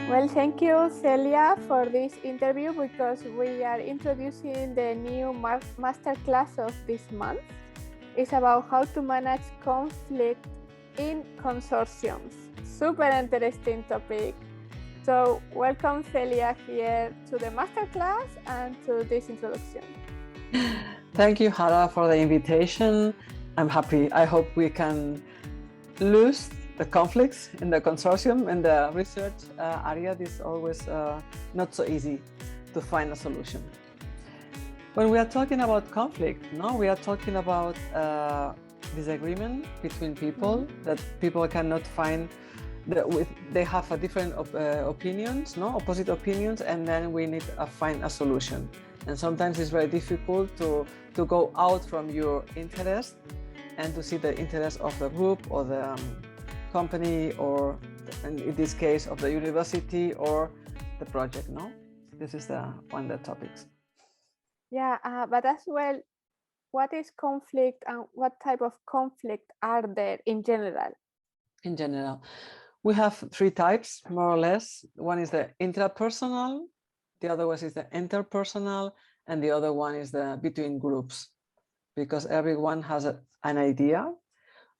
Well, thank you, Celia, for this interview because we are introducing the new masterclass of this month. It's about how to manage conflict in consortiums. Super interesting topic. So welcome, Celia, here to the masterclass and to this introduction. Thank you, Jara, for the invitation. I'm happy. I hope we can lose the conflicts in the consortium and the research area. It is always not so easy to find a solution. When we are talking about conflict, we are talking about disagreement between people, that people cannot find, they have a different opinions, opposite opinions, and then we need to find a solution. And sometimes it's very difficult to go out from your interest and to see the interest of the group or the company, or in this case of the university or the project. This is one of the topics. Yeah, but as well, what is conflict and what type of conflict are there in general? In general, we have three types, more or less. One is the intrapersonal, the other one is the interpersonal, and the other one is the between groups, because everyone has an idea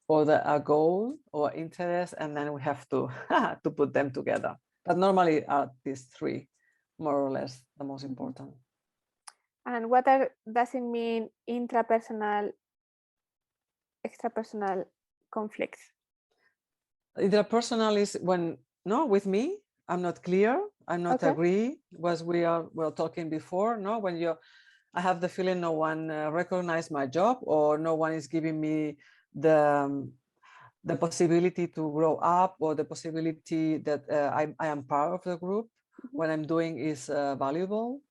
or a goal or interest, and then we have to to put them together. But normally are these three, more or less, the most important. And what does it mean intrapersonal, extrapersonal conflicts? Interpersonal is when with me, I'm not clear, I'm not agree, was we're talking before, when I have the feeling no one recognized my job, or no one is giving me the possibility to grow up, or the possibility that I am part of the group. What I'm doing is valuable,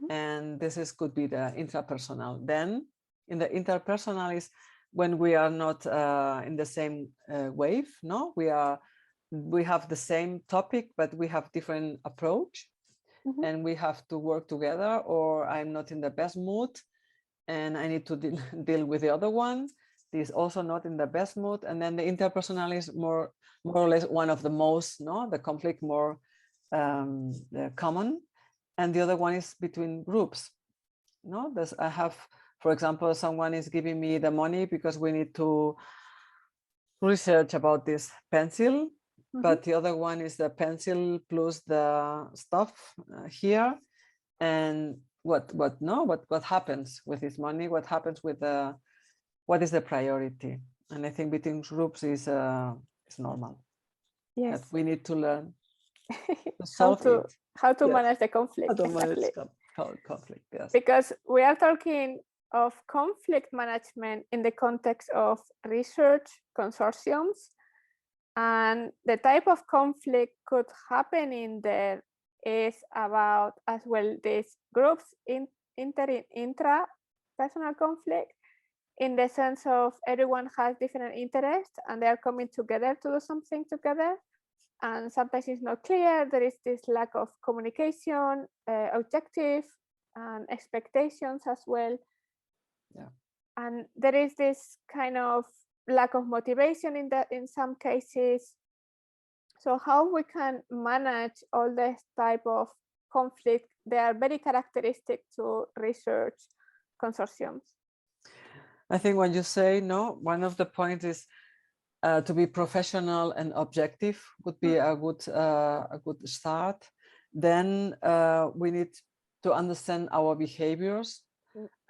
and this could be the intrapersonal. Then in the interpersonal is when we are not in the same wave. We have the same topic, but we have different approach, and we have to work together, or I'm not in the best mood and I need to deal with the other one. This also not in the best mood. And then the interpersonal is more or less one of the most, the conflict more common. And the other one is between groups. I have, for example, someone is giving me the money because we need to research about this pencil, but the other one is the pencil plus the stuff here. And what happens with this money? What happens with what is the priority? And I think between groups is normal. Yes, that we need to learn to solve how to manage the conflict. How to manage conflict, yes. Because we are talking of conflict management in the context of research consortiums, and the type of conflict could happen in there is about as well these groups intra-personal conflict, in the sense of everyone has different interests and they are coming together to do something together, and sometimes it's not clear. There is this lack of communication, objective, and expectations as well. Yeah. And there is this kind of lack of motivation in some cases. So how we can manage all this type of conflict? They are very characteristic to research consortiums. I think when you say one of the points is to be professional and objective would be a good start. Then we need to understand our behaviors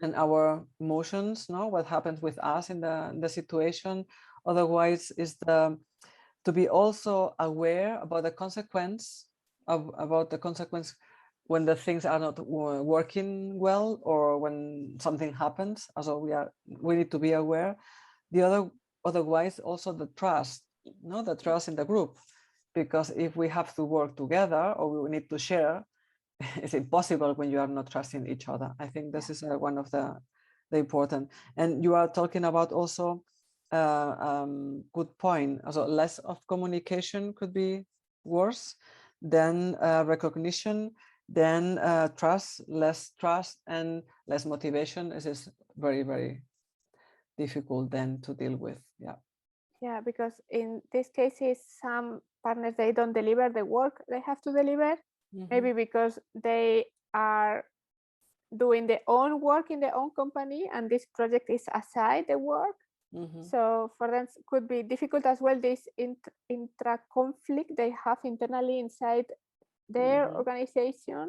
and our emotions, what happens with us in the situation. Otherwise, is to be also aware about the consequence when the things are not working well, or when something happens. Also, we need to be aware. Otherwise, also the trust, the trust in the group, because if we have to work together or we need to share, it's impossible when you are not trusting each other. I think this is one of the important. And you are talking about also good point. Also, less of communication could be worse than recognition. Then trust, less trust, and less motivation. This is very, very difficult then to deal with. Yeah. Yeah, because in these cases, some partners, they don't deliver the work they have to deliver, maybe because they are doing their own work in their own company and this project is aside the work. So for them, it could be difficult as well, this intra-conflict they have internally inside their organization.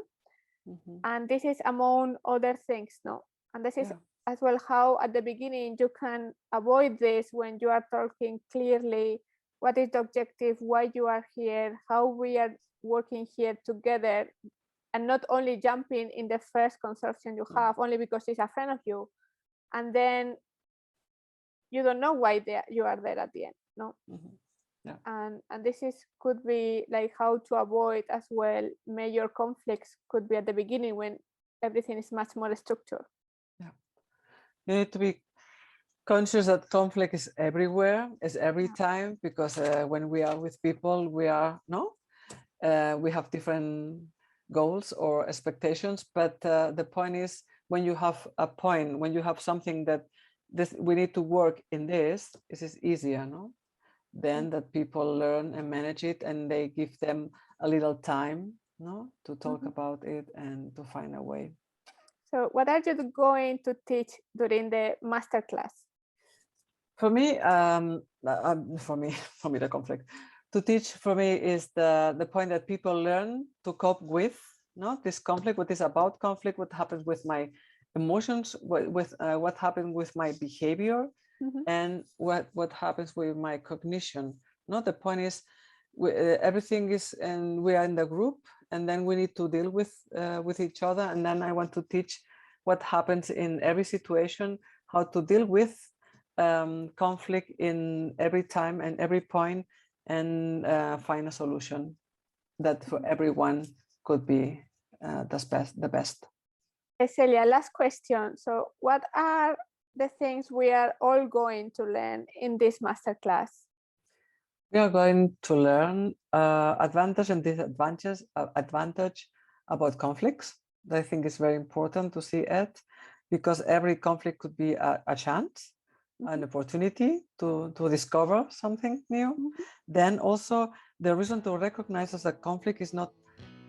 And this is among other things, no? And this is as well how at the beginning you can avoid this when you are talking clearly what is the objective, why you are here, how we are working here together, and not only jumping in the first consortium you have only because it's a friend of you, and then you don't know why you are there at the end, no? And this is could be like how to avoid as well major conflicts could be at the beginning when everything is much more structured. You need to be conscious that conflict is everywhere, is every time, because when we are with people, we have different goals or expectations. But the point is, when you have a point, when you have something that we need to work in this is easier, no? Then that people learn and manage it, and they give them a little time, no, to talk about it and to find a way. So what are you going to teach during the masterclass? For me, the conflict to teach for me is the point that people learn to cope with, this conflict, what is about conflict, what happens with my emotions, what happened with my behavior, and what happens with my cognition. The point is everything is, and we are in the group, and then we need to deal with each other. And then I want to teach what happens in every situation, how to deal with conflict in every time and every point, and find a solution that for everyone could be the best. Celia, last question. So what are the things we are all going to learn in this masterclass? We are going to learn advantage and disadvantage about conflicts. I think it's very important to see it, because every conflict could be a chance, an opportunity to discover something new. Then also the reason to recognize as a conflict is not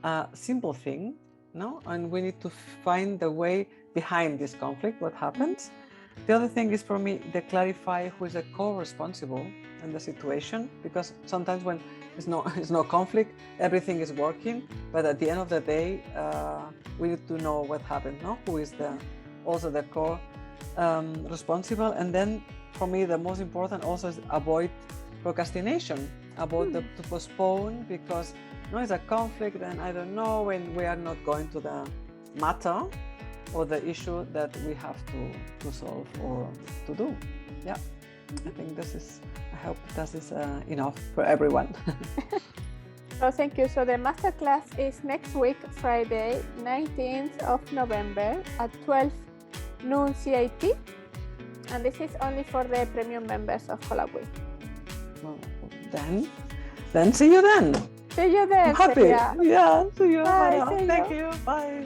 a simple thing, and we need to find the way behind this conflict, what happens. The other thing is for me to clarify who is the co-responsible in the situation, because sometimes when it's no conflict, everything is working, but at the end of the day, we need to know what happened, who is also the responsible. And then for me, the most important also is avoid procrastination, to postpone, because it's a conflict and I don't know, when we are not going to the matter or the issue that we have to solve or to do. I think I hope this is enough for everyone. So thank you. So the masterclass is next week, Friday, 19th of November at 12 noon CIT. And this is only for the premium members of Collabwith. Well, then see you then. See you then. I'm happy. Celia. Yeah, see you. Bye. Thank you. Bye.